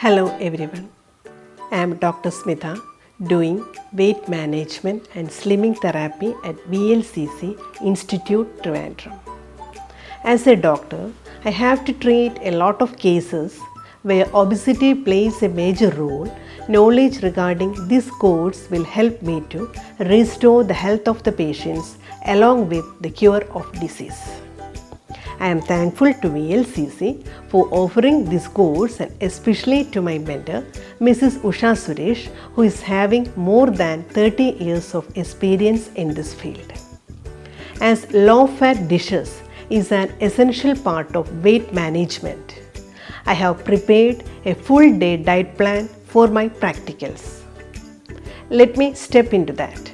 Hello everyone, I am Dr. Smitha doing weight management and slimming therapy at VLCC Institute, Trivandrum. As a doctor, I have to treat a lot of cases where obesity plays a major role. Knowledge regarding this course will help me to restore the health of the patients along with the cure of disease. I am thankful to VLCC for offering this course and especially to my mentor, Mrs. Usha Suresh, who is having more than 30 years of experience in this field. As low-fat dishes is an essential part of weight management, I have prepared a full-day diet plan for my practicals. Let me step into that.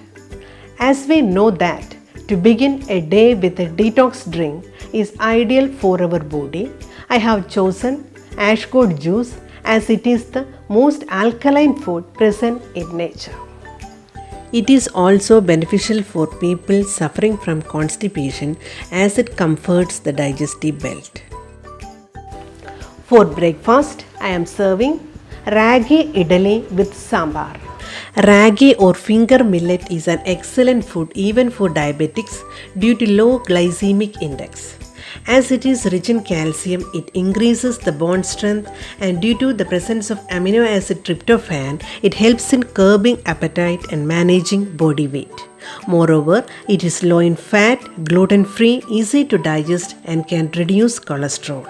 As we know that to begin a day with a detox drink is ideal for our body, I have chosen ashgoad juice as it is the most alkaline food present in nature. It is also beneficial for people suffering from constipation as it comforts the digestive belt. For breakfast, I am serving ragi idli with sambar. Ragi or finger millet is an excellent food even for diabetics due to low glycemic index. As it is rich in calcium, it increases the bone strength, and due to the presence of amino acid tryptophan, it helps in curbing appetite and managing body weight. Moreover, it is low in fat, gluten-free, easy to digest, and can reduce cholesterol.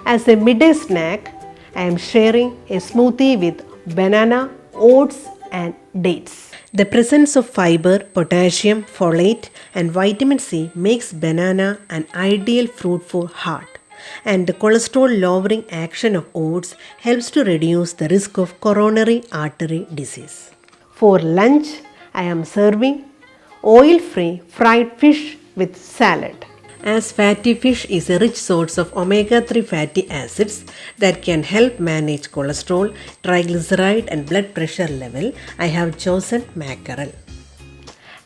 As a midday snack, I am sharing a smoothie with banana, oats and dates. The presence of fiber, potassium, folate and vitamin C makes banana an ideal fruit for heart, and the cholesterol lowering action of oats helps to reduce the risk of coronary artery disease. For lunch, I am serving oil-free fried fish with salad. As fatty fish is a rich source of omega-3 fatty acids that can help manage cholesterol, triglyceride and blood pressure level, I have chosen mackerel.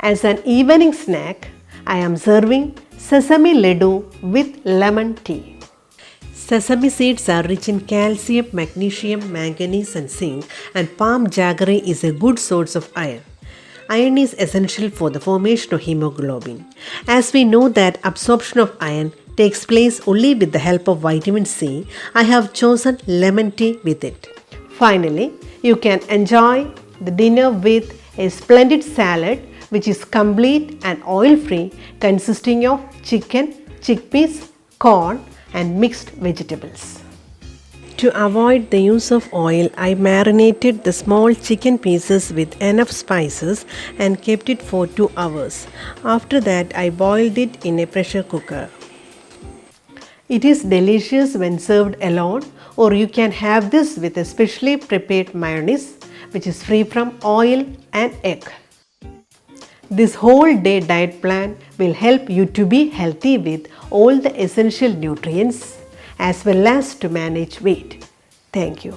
As an evening snack, I am serving sesame laddu with lemon tea. Sesame seeds are rich in calcium, magnesium, manganese and zinc, and palm jaggery is a good source of iron. Iron is essential for the formation of hemoglobin. As we know that absorption of iron takes place only with the help of vitamin C, I have chosen lemon tea with it. Finally, you can enjoy the dinner with a splendid salad which is complete and oil-free, consisting of chicken, chickpeas, corn and mixed vegetables. To avoid the use of oil, I marinated the small chicken pieces with enough spices and kept it for 2 hours. After that, I boiled it in a pressure cooker. It is delicious when served alone, or you can have this with a specially prepared mayonnaise which is free from oil and egg. This whole day diet plan will help you to be healthy with all the essential nutrients as well as to manage weight. Thank you.